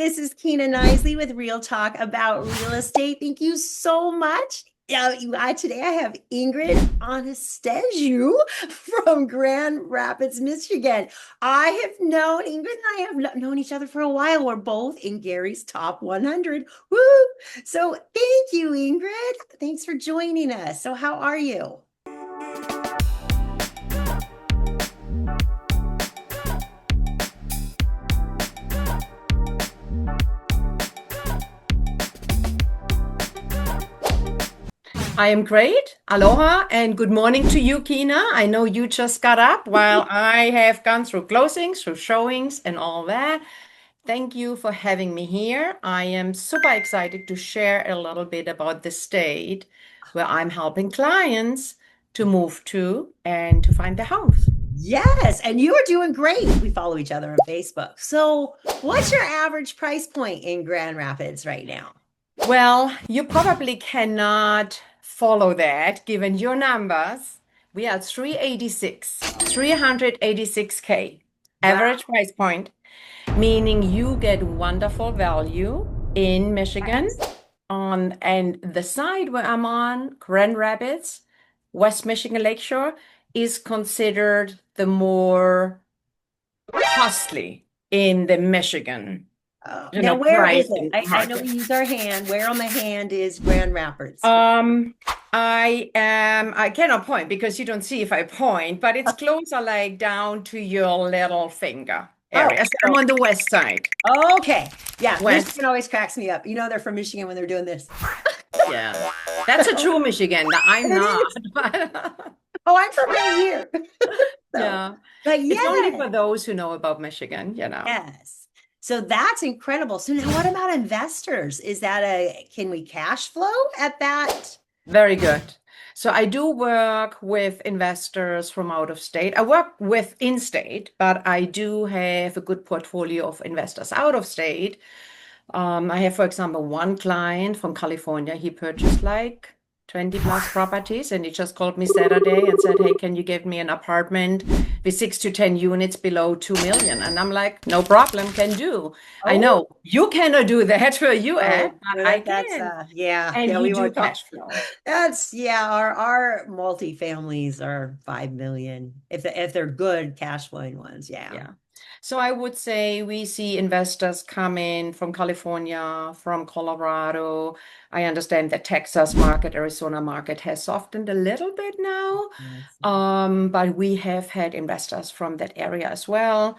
This is Kina Knisley with Real Talk about real estate. Thank you so much. Today I have Ingrid Anastasiu from Grand Rapids, Michigan. I have known Ingrid and I have known each other for a while. We're both in Gary's top 100. Woo! So thank you, Ingrid. Thanks for joining us. So how are you? I am great. Aloha and good morning to you, Kina. I know you just got up while I have gone through closings, through showings, and all that. Thank you for having me here. I am super excited to share a little bit about the state where I'm helping clients to move to and to find a house. Yes, and you are doing great. We follow each other on Facebook. So, what's your average price point in Grand Rapids right now? Well, you probably cannot follow that given your numbers. We are 386K Wow. average price point, meaning you get wonderful value in Michigan and the side where I'm on, Grand Rapids, West Michigan Lakeshore, is considered the more costly in the Michigan, Now, where is it? pricing I know market. we use our hand. Where on the hand is Grand Rapids? I cannot point because you don't see if I point, but it's closer like down to your little finger area. So I'm on the west side. Okay. Yeah, West. Michigan always cracks me up. You know they're from Michigan when they're doing this. Yeah. That's a true Michigan. I'm It not. is. But Oh, I'm from right here. So, yeah. but It's only yeah, for those who know about Michigan. yes. So that's incredible. So now what about investors? Can we cash flow at that? Very good. So I do work with investors from out of state. I work with in-state, but I do have a good portfolio of investors out of state. I have, for example, one client from California. He purchased like 20 plus properties, and he just called me Saturday and said, "Hey, can you give me an apartment with 6 to 10 units below 2 million?" And I'm like, "No problem, can do." I Oh, know you cannot do that where you at, oh, but well, I that's can. And yeah, you we do won't talk. cash flow. That's our multi-families are 5 million if they're good cash flowing ones. Yeah. Yeah. So I would say we see investors come in from California, from Colorado. I understand the Texas market, Arizona market has softened a little bit now. Yes. But we have had investors from that area as well.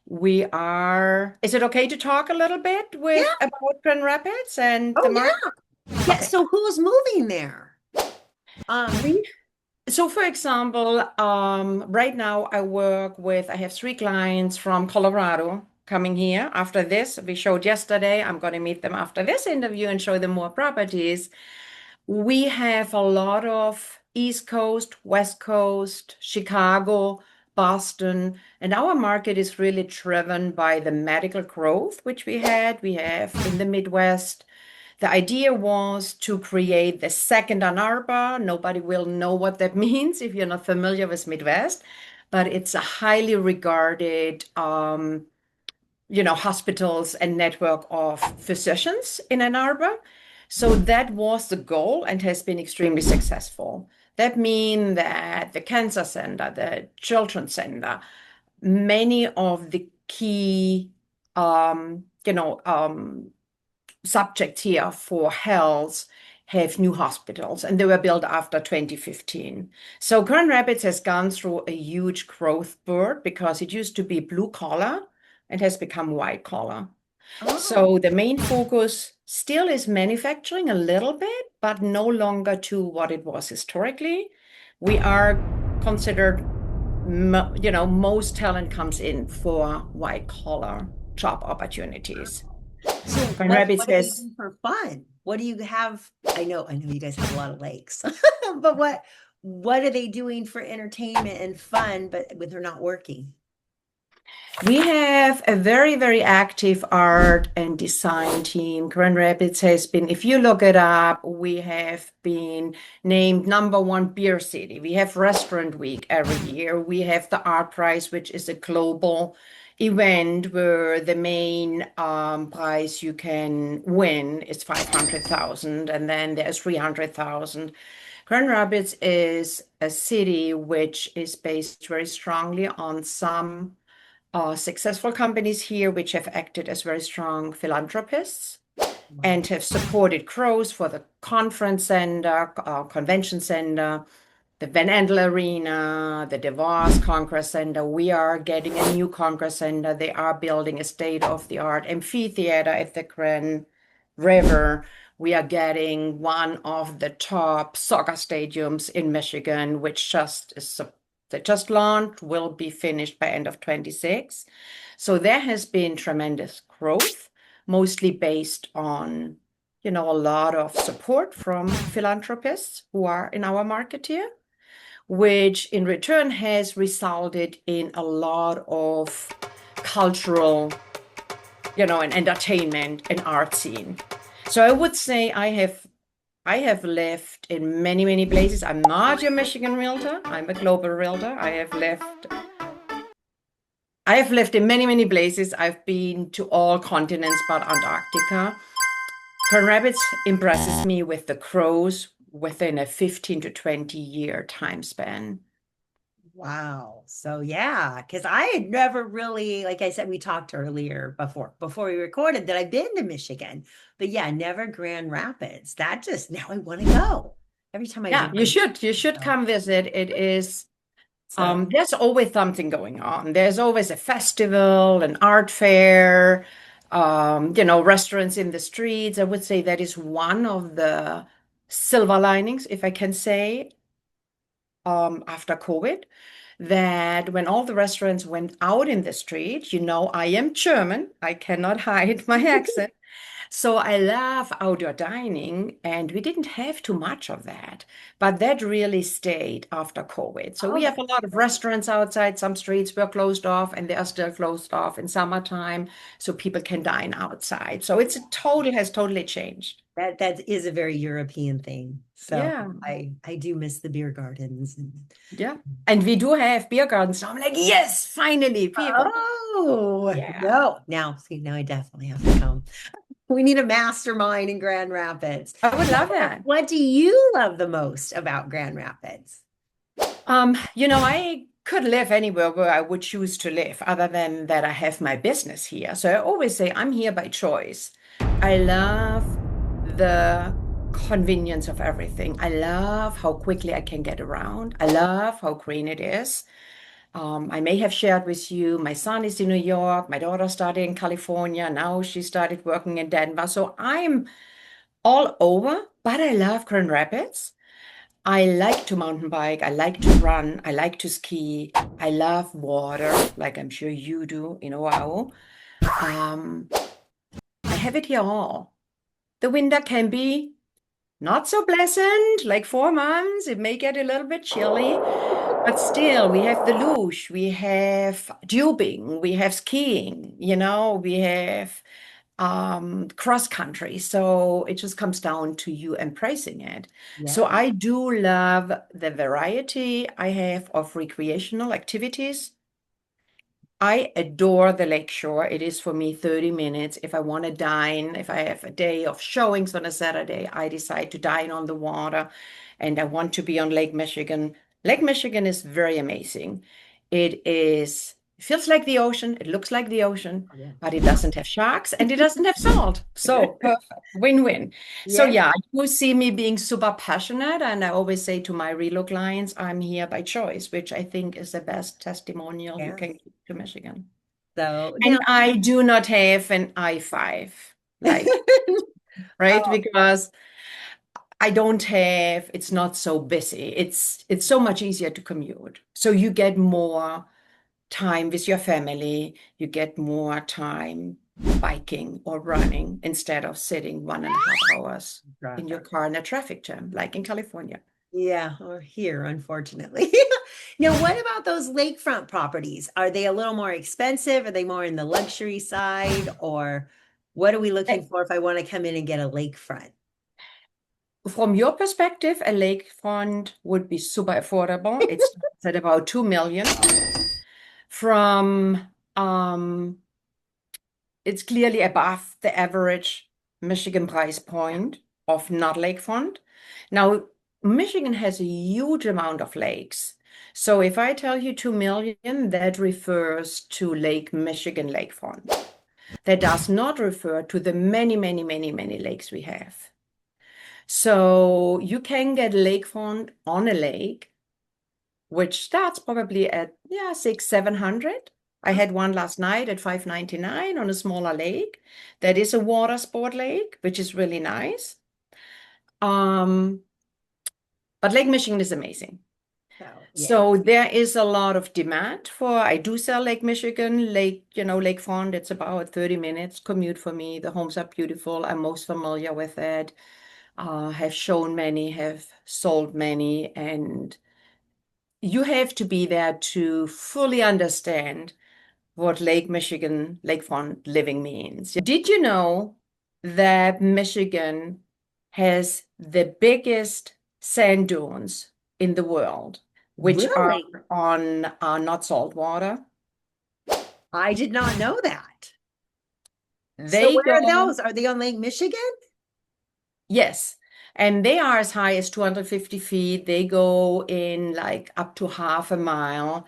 Is it okay to talk a little bit Yeah. about Grand Rapids and the Oh market? yeah. Yeah. Okay. So who's moving there? Um, We So, for example, right now I have 3 clients from Colorado coming here. After this, we showed yesterday. I'm going to meet them after this interview and show them more properties. We have a lot of East Coast, West Coast, Chicago, Boston, and our market is really driven by the medical growth, which we had. We have in the Midwest. The idea was to create the second Ann Arbor. Nobody will know what that means if you're not familiar with Midwest, but it's a highly regarded, hospitals and network of physicians in Ann Arbor. So that was the goal and has been extremely successful. That means that the Cancer Center, the Children's Center, many of the key, subjects here for health have new hospitals, and they were built after 2015. So Grand Rapids has gone through a huge growth spurt because it used to be blue collar and has become white collar. oh, So the main focus still is manufacturing a little bit, but no longer to what it was historically. We are considered, most talent comes in for white collar job opportunities. so Grand Rapids what do they has do for fun? What do you have? I know you guys have a lot of lakes, but what are they doing for entertainment and fun, but when they're not working? We have a very, very active art and design team. Grand Rapids has been, if you look it up, we have been named #1 beer city. We have Restaurant Week every year. We have the Art Prize, which is a global event where the main prize you can win is 500,000 and then there's 300,000. Grand Rapids is a city which is based very strongly on some successful companies here which have acted as very strong philanthropists Wow. and have supported growth for the conference center, convention center, the Van Andel Arena, the DeVos Congress Center. We are getting a new Congress Center. They are building a state-of-the-art amphitheater at the Grand River. We are getting one of the top soccer stadiums in Michigan, which that just launched, will be finished by end of 26. So there has been tremendous growth, mostly based on, a lot of support from philanthropists who are in our market here, which in return has resulted in a lot of cultural, and entertainment and art scene. So I would say I have lived in many, many places. I'm not your Michigan realtor. I'm a global realtor. I have lived in many, many places. I've been to all continents but Antarctica. Grand Rapids impresses me with the growth within a 15 to 20 year time span. Wow. So yeah, because I had never really, like I said, we talked earlier before we recorded that I've been to Michigan, but yeah, never Grand Rapids. That just now I want to go. Every time I Yeah, hear you should so, come visit. It is, so there's always something going on. There's always a festival, an art fair, restaurants in the streets. I would say that is one of the silver linings, if I can say, after COVID, that when all the restaurants went out in the street, I am German. I cannot hide my accent. So I love outdoor dining, and we didn't have too much of that, but that really stayed after COVID. So oh, we have that's a lot of great. restaurants outside. Some streets were closed off, and they are still closed off in summertime, so people can dine outside. So has totally changed. That is a very European thing. So Yeah, I do miss the beer gardens and yeah. And we do have beer gardens. So I'm like, yes, finally, people. oh Yeah, no. Now see, now I definitely have to come. We need a mastermind in Grand Rapids. I would love that. What do you love the most about Grand Rapids? I could live anywhere where I would choose to live, other than that I have my business here. So I always say I'm here by choice. I love the convenience of everything. I love how quickly I can get around. I love how green it is. I may have shared with you, my son is in New York, my daughter started in California, now she started working in Denver. So I'm all over, but I love Grand Rapids. I like to mountain bike. I like to run. I like to ski. I love water, like I'm sure you do in Oahu. Um, I have it here all. The winter can be not so pleasant, like 4 months. It may get a little bit chilly, but still, we have the luge, we have tubing, we have skiing, we have cross country. So it just comes down to you embracing it. So Yeah. I do love the variety I have of recreational activities. I adore the lakeshore. It is for me 30 minutes. If I want to dine, if I have a day of showings on a Saturday, I decide to dine on the water and I want to be on Lake Michigan. Lake Michigan is very amazing. It feels like the ocean, it looks like the ocean, Oh, yeah. but it doesn't have sharks and it doesn't have salt. So perfect, win-win. So Yeah. yeah, you see me being super passionate, and I always say to my relo clients, I'm here by choice, which I think is the best testimonial you Yeah. can give to Michigan. So And now, I do not have an I-5, like, right? oh, Because it's not so busy. It's so much easier to commute. So you get more time with your family, you get more time biking or running instead of sitting 1.5 hours in your traffic. car in a traffic jam, like in California. Yeah, or here, unfortunately. Now, what about those lakefront properties? Are they a little more expensive? Are they more in the luxury side? Or what are we looking for if I want to come in and get a lakefront? From your perspective, a lakefront would be super affordable. It starts at about 2 million. From Um, it's clearly above the average Michigan price point of not lakefront. Now, Michigan has a huge amount of lakes. So if I tell you 2 million, that refers to Lake Michigan lakefront. That does not refer to the many, many, many, many lakes we have. So you can get lakefront on a lake, which starts probably at 600-700. I had one last night at $599 on a smaller lake. That is a water sport lake, which is really nice. But Lake Michigan is amazing. Oh, yeah. So there is a lot of demand for, I do sell Lake Michigan, lakefront. It's about 30 minutes commute for me. The homes are beautiful. I'm most familiar with it. Have shown many, have sold many, and you have to be there to fully understand what Lake Michigan lakefront living means. Did you know that Michigan has the biggest sand dunes in the world, which are Really? on not salt water? I did not know that. So They where are go, those? Are they on Lake Michigan? yes, and they are as high as 250 feet. They go in like up to half a mile.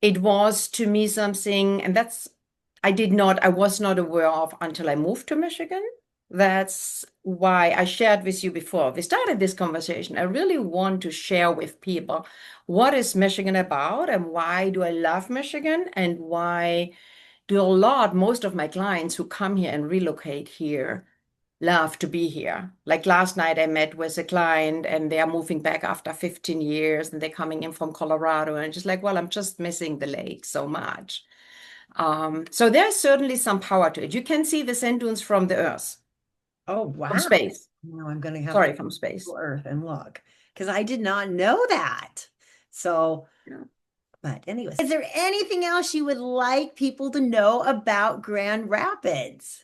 It was to me something, and I was not aware of until I moved to Michigan. That's why I shared with you before we started this conversation. I really want to share with people what is Michigan about and why do I love Michigan and why do most of my clients who come here and relocate here love to be here. Like last night, I met with a client and they are moving back after 15 years and they're coming in from Colorado and just like, well, I'm just missing the lake so much. So there's certainly some power to it. You can see the sand dunes from the Earth, Oh, from wow. space. Now I'm going to have to Sorry, go from space. to Earth and look because I did not know that. So, Yeah. but anyways, is there anything else you would like people to know about Grand Rapids?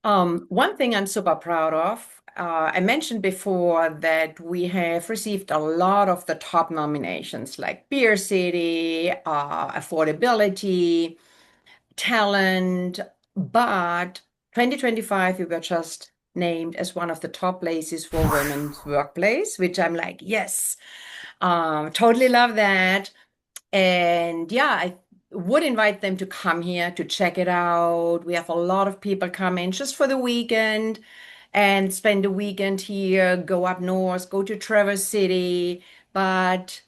One thing I'm super proud of, I mentioned before that we have received a lot of the top nominations like Beer City, affordability, talent, but 2025 we were just named as one of the top places for women's workplace, which I'm like, yes, totally love that. And yeah, I would invite them to come here to check it out. We have a lot of people come in just for the weekend and spend the weekend here, go up north, go to Traverse City, but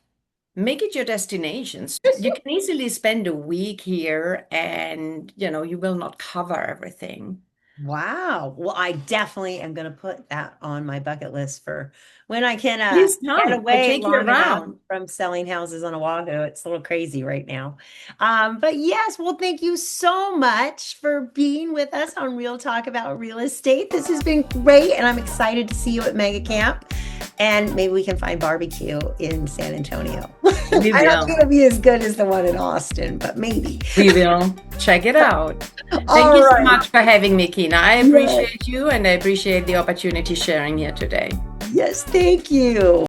make it your destinations. You can easily spend a week here and, you will not cover everything. Wow. Well, I definitely am going to put that on my bucket list for when I can Please get come. I away take you long enough around. from selling houses on Oahu. It's a little crazy right now. But yes, well, thank you so much for being with us on Real Talk about real estate. This has been great, and I'm excited to see you at Mega Camp. And maybe we can find barbecue in San Antonio. We I don't will. think it'll be as good as the one in Austin, but maybe. We will. Check it out. Thank All you so right. much for having me, Kina. I Yes. appreciate you and I appreciate the opportunity sharing here today. Yes, thank you.